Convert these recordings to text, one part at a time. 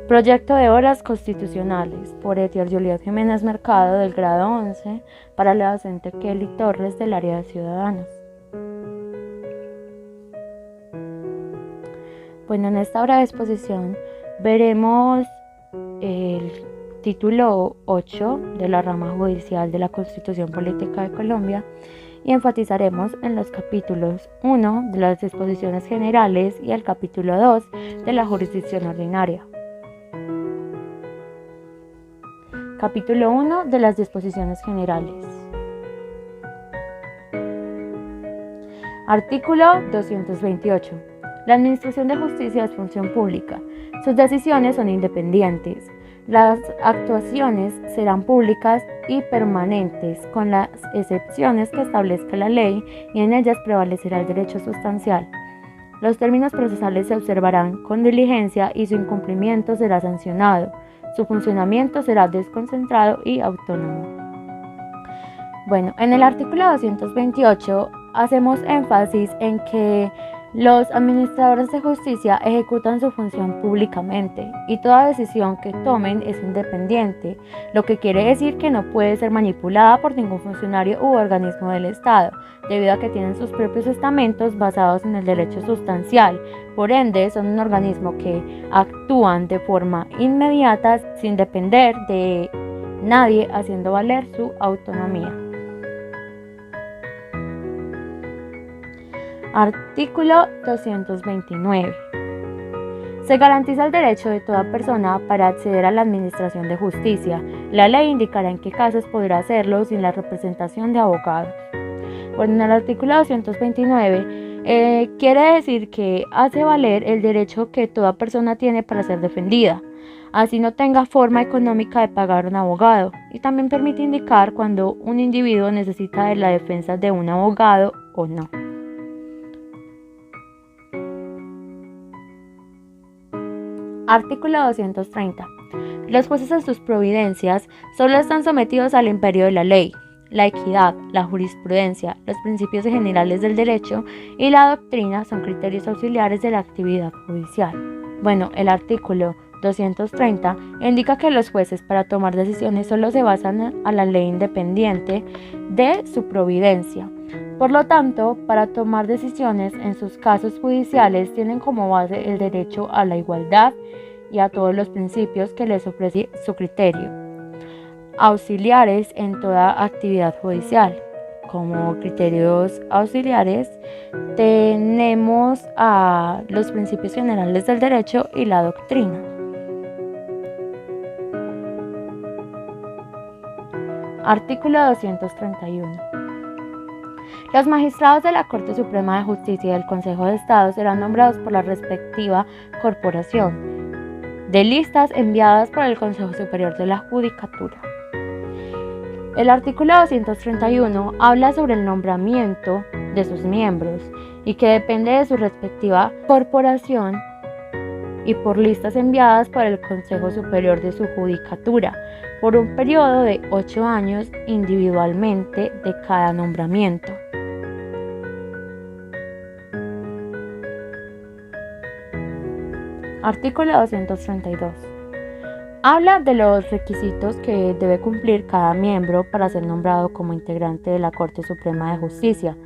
Proyecto de horas constitucionales por Etiar Juliet Jiménez Mercado del grado 11 para la docente Kelly Torres del área de Ciudadanos. Bueno, en esta breve exposición veremos el título 8 de la rama judicial de la Constitución Política de Colombia y enfatizaremos en los capítulos 1 de las disposiciones generales y el capítulo 2 de la jurisdicción ordinaria. Capítulo 1 de las disposiciones generales. Artículo 228. La Administración de Justicia es función pública. Sus decisiones son independientes. Las actuaciones serán públicas y permanentes, con las excepciones que establezca la ley, y en ellas prevalecerá el derecho sustancial. Los términos procesales se observarán con diligencia y su incumplimiento será sancionado. Su funcionamiento será desconcentrado y autónomo. Bueno, en el artículo 228 hacemos énfasis en que los administradores de justicia ejecutan su función públicamente y toda decisión que tomen es independiente, lo que quiere decir que no puede ser manipulada por ningún funcionario u organismo del Estado, debido a que tienen sus propios estamentos basados en el derecho sustancial. Por ende, son un organismo que actúan de forma inmediata sin depender de nadie, haciendo valer su autonomía. Artículo 229. Se garantiza el derecho de toda persona para acceder a la administración de justicia. La ley indicará en qué casos podrá hacerlo sin la representación de abogados. Bueno, en el artículo 229 quiere decir que hace valer el derecho que toda persona tiene para ser defendida, así no tenga forma económica de pagar un abogado, y también permite indicar cuando un individuo necesita de la defensa de un abogado o no. Artículo 230. Los jueces en sus providencias solo están sometidos al imperio de la ley, la equidad, la jurisprudencia, los principios generales del derecho y la doctrina son criterios auxiliares de la actividad judicial. Bueno, el artículo 230 indica que los jueces para tomar decisiones solo se basan a la ley independiente de su providencia. Por lo tanto, para tomar decisiones en sus casos judiciales tienen como base el derecho a la igualdad y a todos los principios que les ofrece su criterio, auxiliares en toda actividad judicial. Como criterios auxiliares tenemos a los principios generales del derecho y la doctrina. Artículo 231. Los magistrados de la Corte Suprema de Justicia y del Consejo de Estado serán nombrados por la respectiva corporación, de listas enviadas por el Consejo Superior de la Judicatura. El artículo 231 habla sobre el nombramiento de sus miembros y que depende de su respectiva corporación y por listas enviadas por el Consejo Superior de su Judicatura por un periodo de 8 años individualmente de cada nombramiento. Artículo 232. Habla de los requisitos que debe cumplir cada miembro para ser nombrado como integrante de la Corte Suprema de Justicia.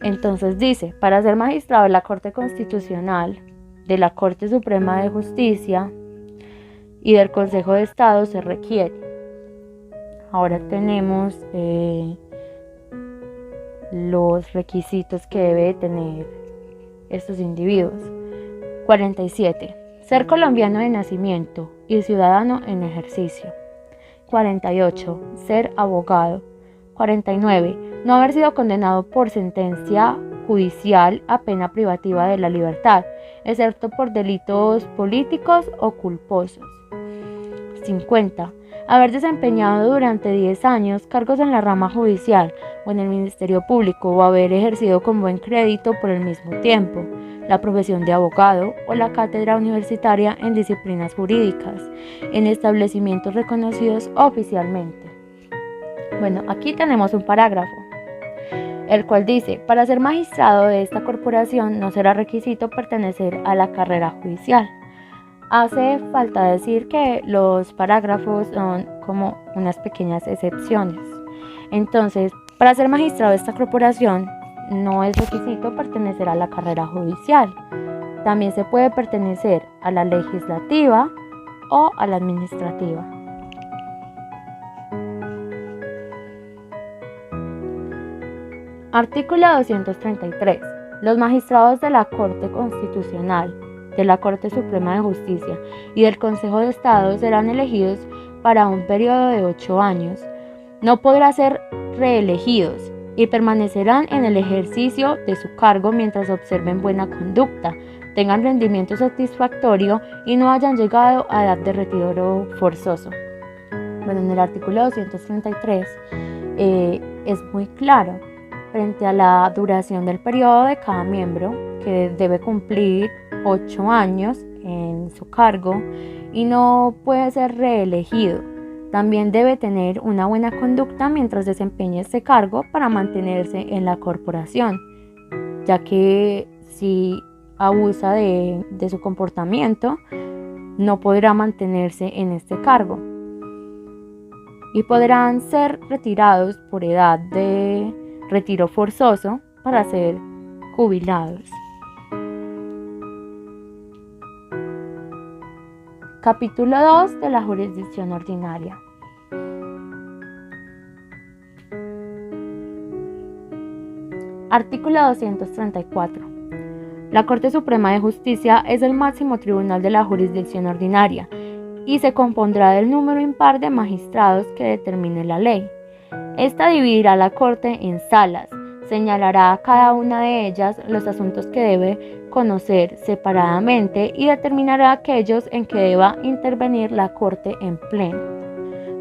Entonces dice, para ser magistrado de la Corte Constitucional, de la Corte Suprema de Justicia y del Consejo de Estado se requiere. Ahora tenemos los requisitos que debe tener estos individuos. 47. Ser colombiano de nacimiento y ciudadano en ejercicio. 48. Ser abogado. 49. No haber sido condenado por sentencia judicial a pena privativa de la libertad, excepto por delitos políticos o culposos. 50. Haber desempeñado durante 10 años cargos en la rama judicial o en el Ministerio Público o haber ejercido con buen crédito por el mismo tiempo la profesión de abogado o la cátedra universitaria en disciplinas jurídicas en establecimientos reconocidos oficialmente. Bueno, aquí tenemos un parágrafo, el cual dice, para ser magistrado de esta corporación no será requisito pertenecer a la carrera judicial. Hace falta decir que los parágrafos son como unas pequeñas excepciones. Entonces, para ser magistrado de esta corporación no es requisito pertenecer a la carrera judicial. También se puede pertenecer a la legislativa o a la administrativa. Artículo 233. Los magistrados de la Corte Constitucional, de la Corte Suprema de Justicia y del Consejo de Estado serán elegidos para un periodo de 8 años. No podrán ser reelegidos y permanecerán en el ejercicio de su cargo mientras observen buena conducta, tengan rendimiento satisfactorio y no hayan llegado a edad de retiro forzoso. Bueno, en el artículo 233 es muy claro frente a la duración del periodo de cada miembro, que debe cumplir 8 años en su cargo y no puede ser reelegido. También debe tener una buena conducta mientras desempeñe este cargo para mantenerse en la corporación, ya que si abusa de su comportamiento, no podrá mantenerse en este cargo. Y podrán ser retirados por edad de retiro forzoso para ser jubilados. Capítulo 2 de la jurisdicción ordinaria. Artículo 234. La Corte Suprema de Justicia es el máximo tribunal de la jurisdicción ordinaria y se compondrá del número impar de magistrados que determine la ley. Esta dividirá la Corte en salas, señalará a cada una de ellas los asuntos que debe conocer separadamente y determinará aquellos en que deba intervenir la Corte en pleno.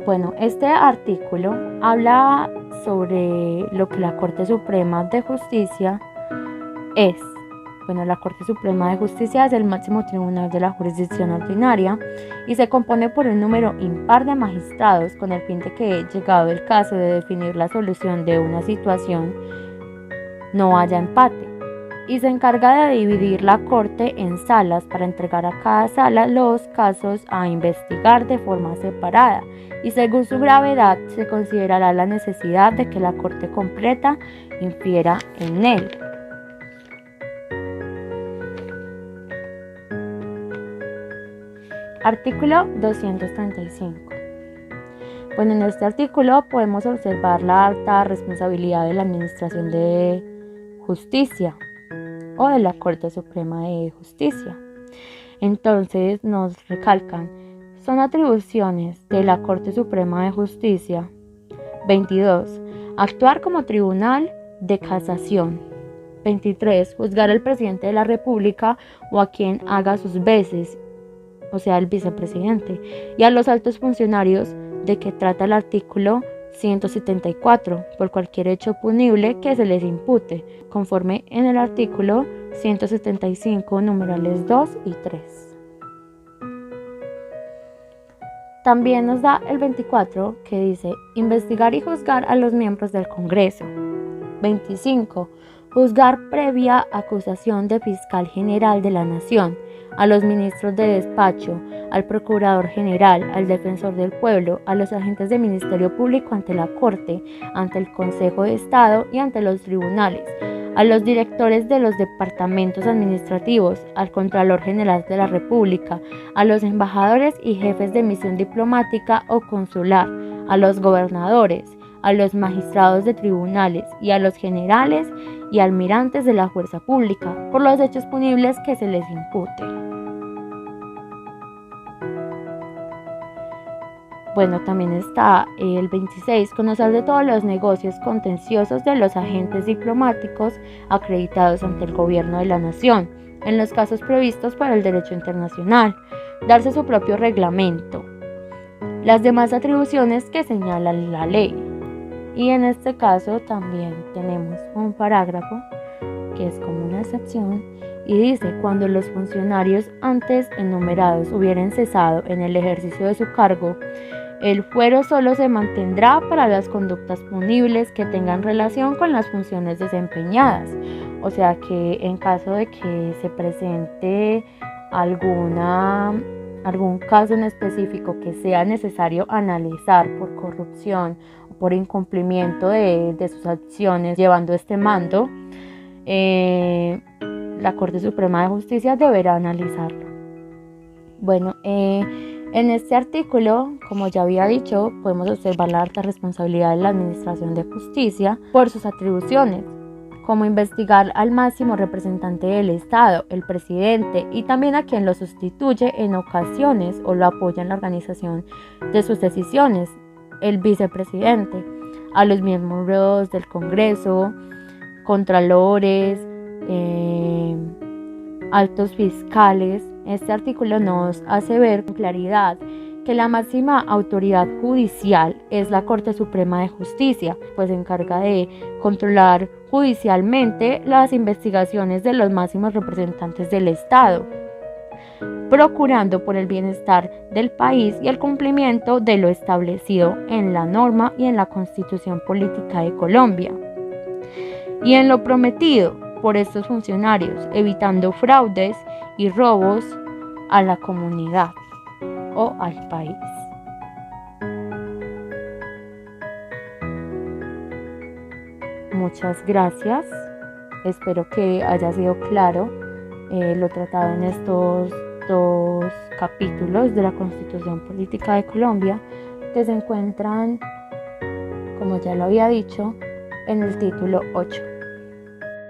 Bueno, este artículo habla sobre lo que la Corte Suprema de Justicia es. Bueno, la Corte Suprema de Justicia es el máximo tribunal de la jurisdicción ordinaria y se compone por un número impar de magistrados con el fin de que, llegado el caso de definir la solución de una situación, no haya empate, y se encarga de dividir la Corte en salas para entregar a cada sala los casos a investigar de forma separada, y según su gravedad se considerará la necesidad de que la Corte completa infiera en él. Artículo 235. Bueno, en este artículo podemos observar la alta responsabilidad de la Administración de Justicia o de la Corte Suprema de Justicia. Entonces nos recalcan, son atribuciones de la Corte Suprema de Justicia. 22. Actuar como tribunal de casación. 23. Juzgar al presidente de la República o a quien haga sus veces, o sea, el vicepresidente, y a los altos funcionarios de que trata el artículo 174, por cualquier hecho punible que se les impute, conforme en el artículo 175, numerales 2 y 3. También nos da el 24, que dice, investigar y juzgar a los miembros del Congreso. 25. Juzgar previa acusación de fiscal general de la Nación, a los ministros de despacho, al procurador general, al defensor del pueblo, a los agentes del Ministerio Público ante la Corte, ante el Consejo de Estado y ante los tribunales, a los directores de los departamentos administrativos, al Contralor General de la República, a los embajadores y jefes de misión diplomática o consular, a los gobernadores, a los magistrados de tribunales y a los generales y almirantes de la fuerza pública por los hechos punibles que se les impute. Bueno, también está el 26, conocer de todos los negocios contenciosos de los agentes diplomáticos acreditados ante el gobierno de la nación, en los casos previstos para el derecho internacional, darse su propio reglamento, las demás atribuciones que señala la ley. Y en este caso también tenemos un parágrafo que es como una excepción y dice, cuando los funcionarios antes enumerados hubieren cesado en el ejercicio de su cargo, el fuero solo se mantendrá para las conductas punibles que tengan relación con las funciones desempeñadas. O sea que en caso de que se presente algún caso en específico que sea necesario analizar por corrupción o por incumplimiento de sus acciones llevando este mando, la Corte Suprema de Justicia deberá analizarlo. Bueno, en este artículo, como ya había dicho, podemos observar la alta responsabilidad de la Administración de Justicia por sus atribuciones, como investigar al máximo representante del Estado, el presidente, y también a quien lo sustituye en ocasiones o lo apoya en la organización de sus decisiones, el vicepresidente, a los miembros del Congreso, contralores, altos fiscales. Este artículo nos hace ver con claridad que la máxima autoridad judicial es la Corte Suprema de Justicia, pues se encarga de controlar judicialmente las investigaciones de los máximos representantes del Estado, procurando por el bienestar del país y el cumplimiento de lo establecido en la norma y en la Constitución Política de Colombia, y en lo prometido por estos funcionarios, evitando fraudes y robos a la comunidad o al país. Muchas gracias. Espero que haya sido claro lo tratado en estos 2 capítulos de la Constitución Política de Colombia, que se encuentran, como ya lo había dicho, en el título 8.